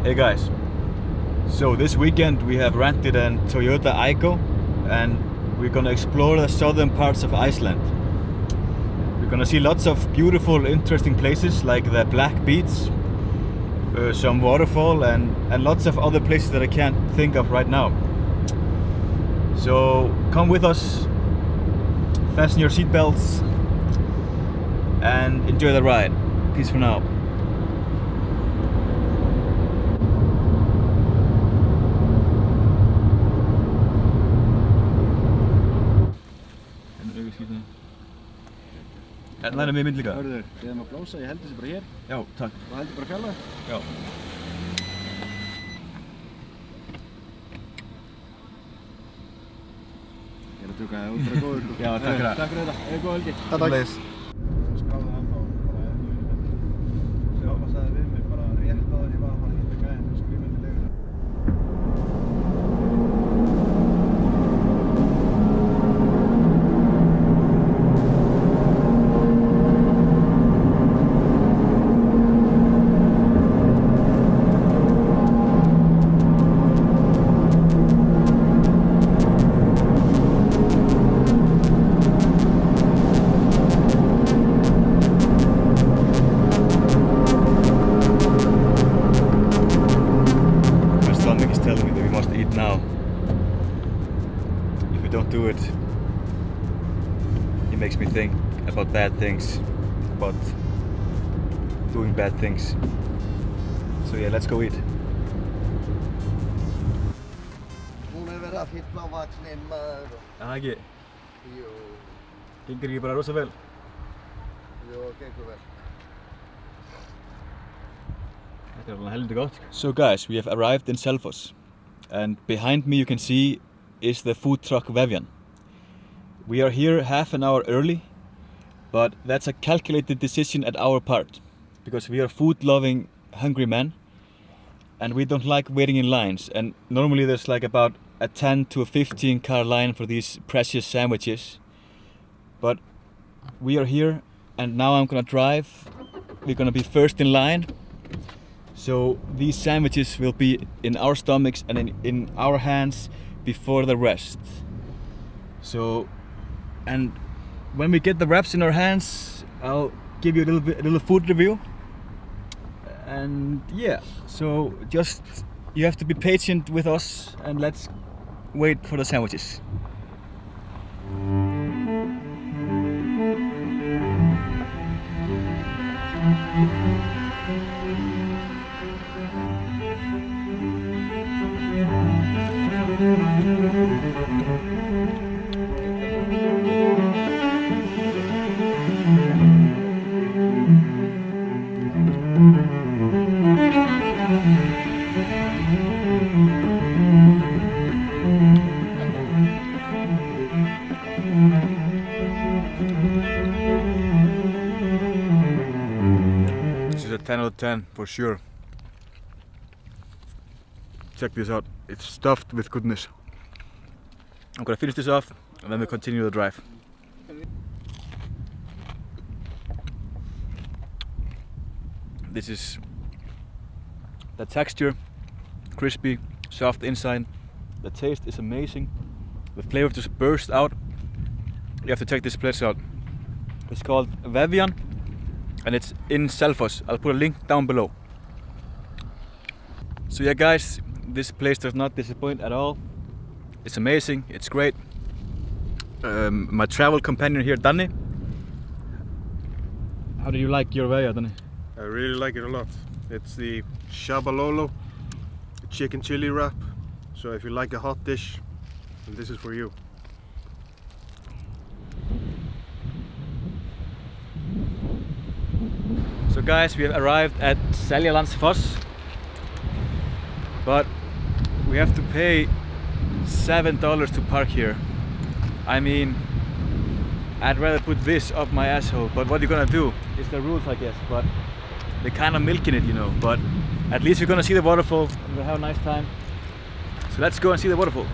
Hey guys, so this weekend we have rented a Toyota Aygo and we're gonna explore the southern parts of Iceland. We're gonna see lots of beautiful, interesting places like the Black Beach, some waterfall and lots of other places that I can't think of right now. So come with us, fasten your seatbelts and enjoy the ride. Peace for now. Hérna er mér mynd líka. Hörður, við erum að blósa, ég held þessi bara hér. Já, takk. Og heldur bara fjarlæg? Já. Ég er að tjóka, það er góður. Já, takk fyrir það. Takk fyrir þetta, góð helgi. Takk. Skráði ennþá bara Sjáma sagði við mig bara rétt áður ég var að fara að hitta gæðin til skrifandi legur. Now, if we don't do it, it makes me think about bad things, about doing bad things. So yeah, let's go eat. Hún verið að fylla á vaxninn maður og... Það ekki? Jú. Gengur ekki bara rosa vel? Jú, gengur vel. Þetta alveg heldur gott. So guys, we have arrived in Selfoss. And behind me you can see is the food truck Vefjan. We are here half an hour early, but that's a calculated decision at our part because we are food-loving, hungry men and we don't like waiting in lines, and normally there's like about a 10 to a 15 car line for these precious sandwiches, but we are here and now I'm gonna drive. We're gonna be first in line. So these sandwiches will be in our stomachs and in our hands before the rest. So, and when we get the wraps in our hands, I'll give you a little food review. And yeah, so just you have to be patient with us and let's wait for the sandwiches. This is a 10 out of 10 for sure. Check this out, it's stuffed with goodness. I'm gonna finish this off and then we'll continue the drive. This is the texture, crispy, soft inside. The taste is amazing. The flavor just bursts out. You have to check this place out. It's called Vefjan and it's in Selfoss. I'll put a link down below. So yeah guys, this place does not disappoint at all. It's amazing, it's great. My travel companion here, Danny. How do you like your Vefja, Danny? I really like it a lot. It's the shabalolo, chicken chili wrap. So if you like a hot dish, then this is for you. So guys, we have arrived at Seljalandsfoss, but we have to pay $7 to park here. I mean, I'd rather put this up my asshole, but what are you gonna do? It's the rules, I guess, but they're kind of milking it, you know. But at least we're gonna see the waterfall and we'll have a nice time. So let's go and see the waterfall.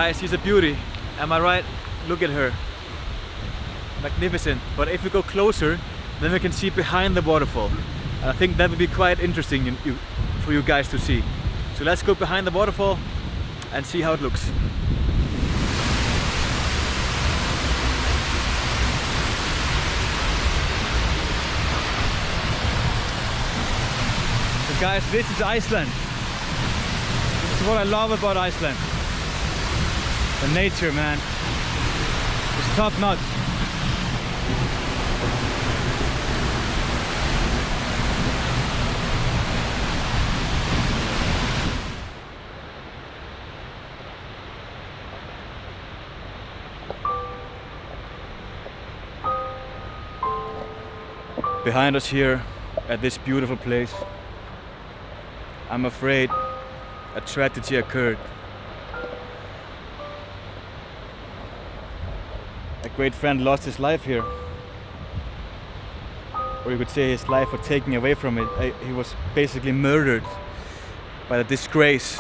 Guys, she's a beauty. Am I right? Look at her. Magnificent. But if we go closer, then we can see behind the waterfall. And I think that would be quite interesting for you guys to see. So let's go behind the waterfall and see how it looks. So guys, this is Iceland. This is what I love about Iceland. The nature, man. It's top notch. Behind us here at this beautiful place, I'm afraid a tragedy occurred. A great friend lost his life here. Or you could say his life was taken away from it. He was basically murdered by the disgrace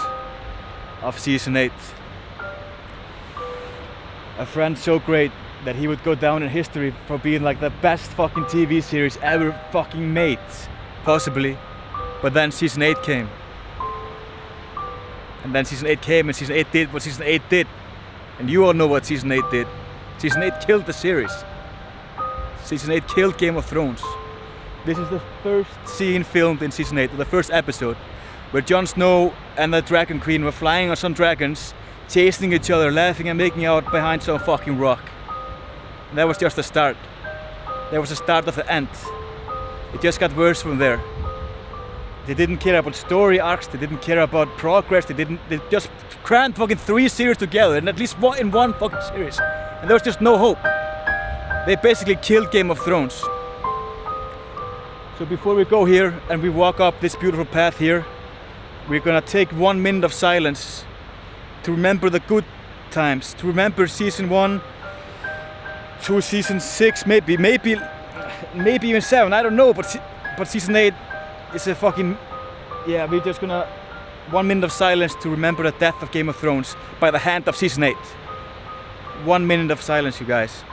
of season 8. A friend so great that he would go down in history for being like the best fucking TV series ever fucking made, possibly. But then season 8 came. And then season 8 came and season 8 did what season 8 did. And you all know what season 8 did. Season 8 killed the series. Season 8 killed Game of Thrones. This is the first scene filmed in season 8, the first episode, where Jon Snow and the Dragon Queen were flying on some dragons, chasing each other, laughing and making out behind some fucking rock. And that was just the start. That was the start of the end. It just got worse from there. They didn't care about story arcs, they didn't care about progress, they just crammed fucking 3 series together, and at least in one fucking series. And there was just no hope. They basically killed Game of Thrones. So before we go here and we walk up this beautiful path here, we're gonna take 1 minute of silence to remember the good times, to remember season 1 through season 6, maybe even 7, I don't know, but season 8 is a fucking, yeah, we're just gonna 1 minute of silence to remember the death of Game of Thrones by the hand of season 8. 1 minute of silence, you guys,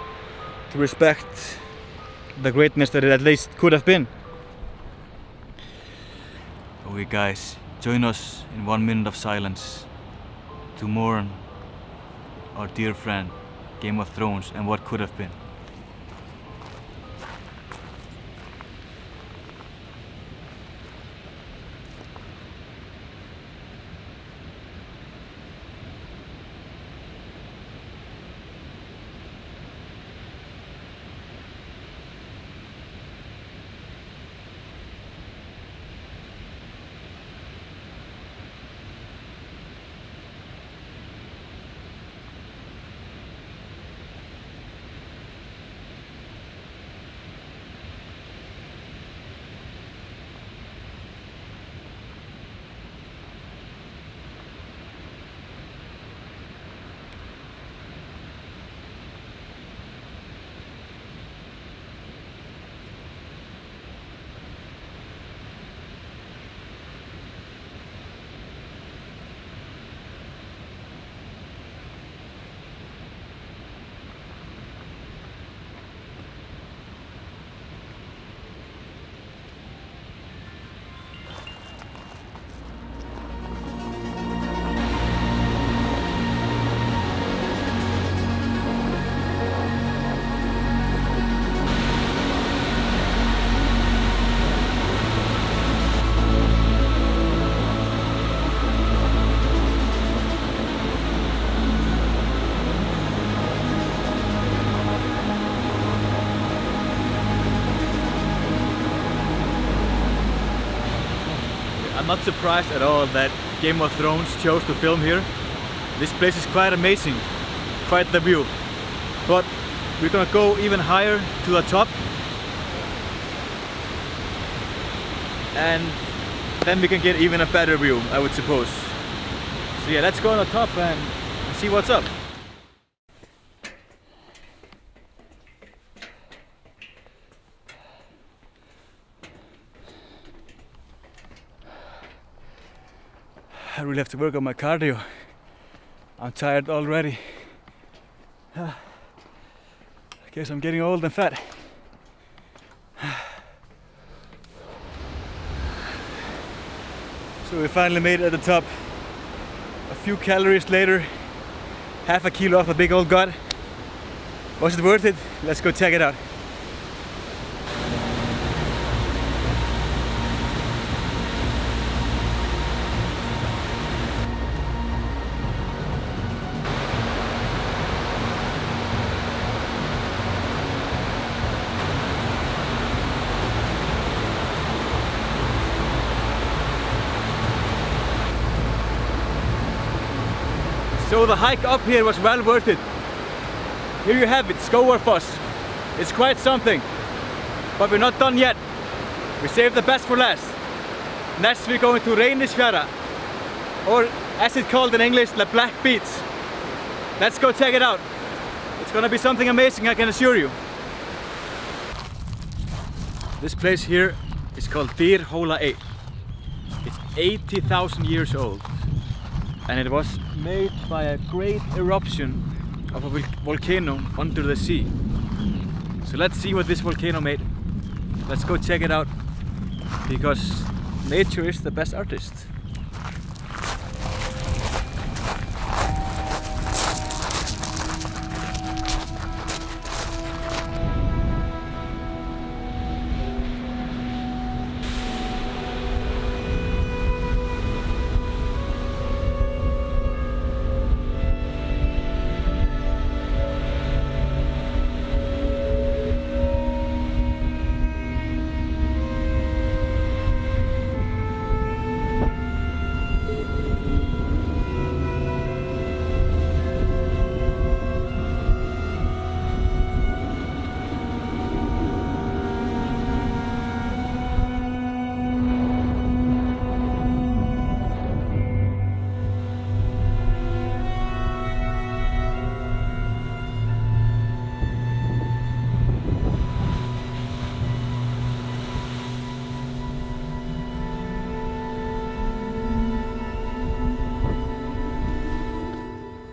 to respect the greatness that it at least could have been. Okay guys, join us in 1 minute of silence to mourn our dear friend Game of Thrones and what could have been. I'm not surprised at all that Game of Thrones chose to film here. This place is quite amazing, quite the view. But we're gonna go even higher to the top. And then we can get even a better view, I would suppose. So yeah, let's go on the top and see what's up. I really have to work on my cardio. I'm tired already. I guess I'm getting old and fat. So we finally made it at the top. A few calories later, half a kilo off a big old gut. Was it worth it? Let's go check it out. So the hike up here was well worth it. Here you have it, Skógarfoss. It's quite something, but we're not done yet. We saved the best for last. Next we're going to Reynisfjara, or as it's called in English, the Black Beach. Let's go check it out. It's gonna be something amazing, I can assure you. This place here is called Dyrhólaey. It's 80,000 years old. And it was made by a great eruption of a volcano under the sea. So let's see what this volcano made. Let's go check it out, because nature is the best artist.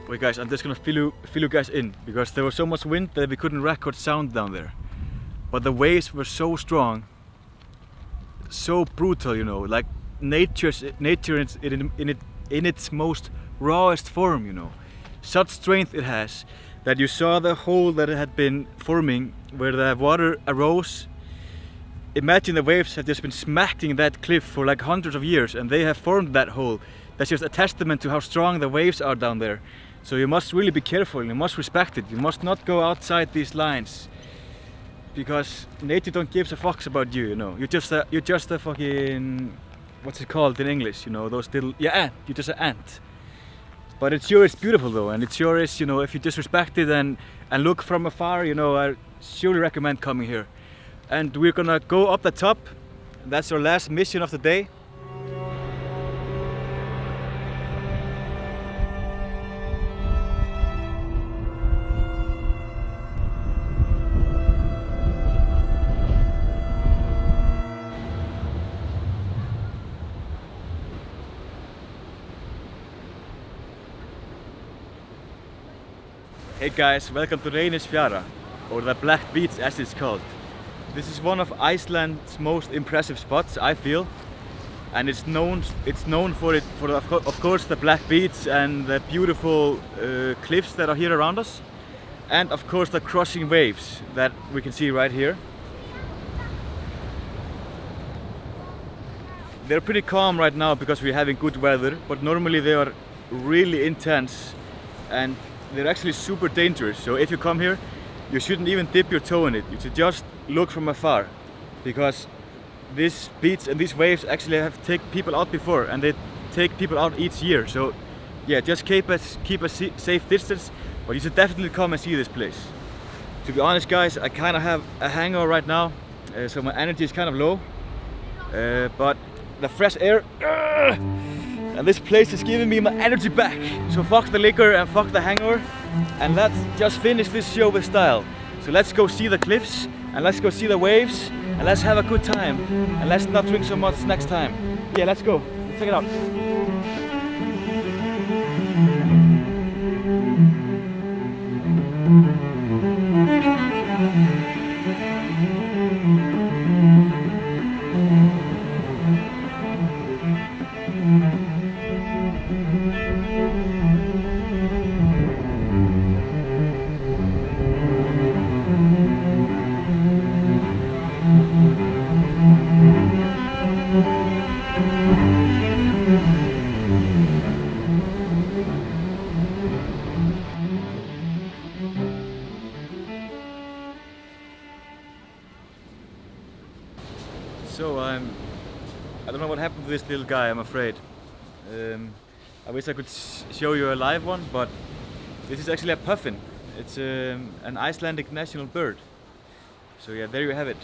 Wait guys, I'm just gonna fill you guys in, because there was so much wind that we couldn't record sound down there. But the waves were so strong, so brutal, you know, like nature in its most rawest form, you know. Such strength it has that you saw the hole that it had been forming where the water arose. Imagine the waves have just been smacking that cliff for like hundreds of years, and they have formed that hole. That's just a testament to how strong the waves are down there. So you must really be careful, you must respect it, you must not go outside these lines. Because nature don't give a fucks about you, you know. You're just a fucking, what's it called in English, you know, those little, yeah, ant, you're just an ant. But it sure is beautiful though, and it sure is, you know, if you just respect it and look from afar, you know, I surely recommend coming here. And we're gonna go up the top. That's our last mission of the day. Hey guys, welcome to Reynisfjara, or the Black Beach as it's called. This is one of Iceland's most impressive spots, I feel, and it's known for of course the Black Beach and the beautiful cliffs that are here around us, and of course the crushing waves that we can see right here. They're pretty calm right now because we're having good weather, but normally they are really intense and they're actually super dangerous. So if you come here, you shouldn't even dip your toe in it. You should just look from afar, because this beach and these waves actually have taken people out before, and they take people out each year. So yeah, just keep a safe distance, but you should definitely come and see this place. To be honest guys, I kind of have a hangover right now, so my energy is kind of low, but the fresh air and this place is giving me my energy back. So fuck the liquor and fuck the hangover, and let's just finish this show with style. So let's go see the cliffs, and let's go see the waves, and let's have a good time, and let's not drink so much next time. Yeah, let's go. Let's check it out. So I don't know what happened to this little guy, I'm afraid. I wish I could show you a live one, but this is actually a puffin. It's an Icelandic national bird. So yeah, there you have it.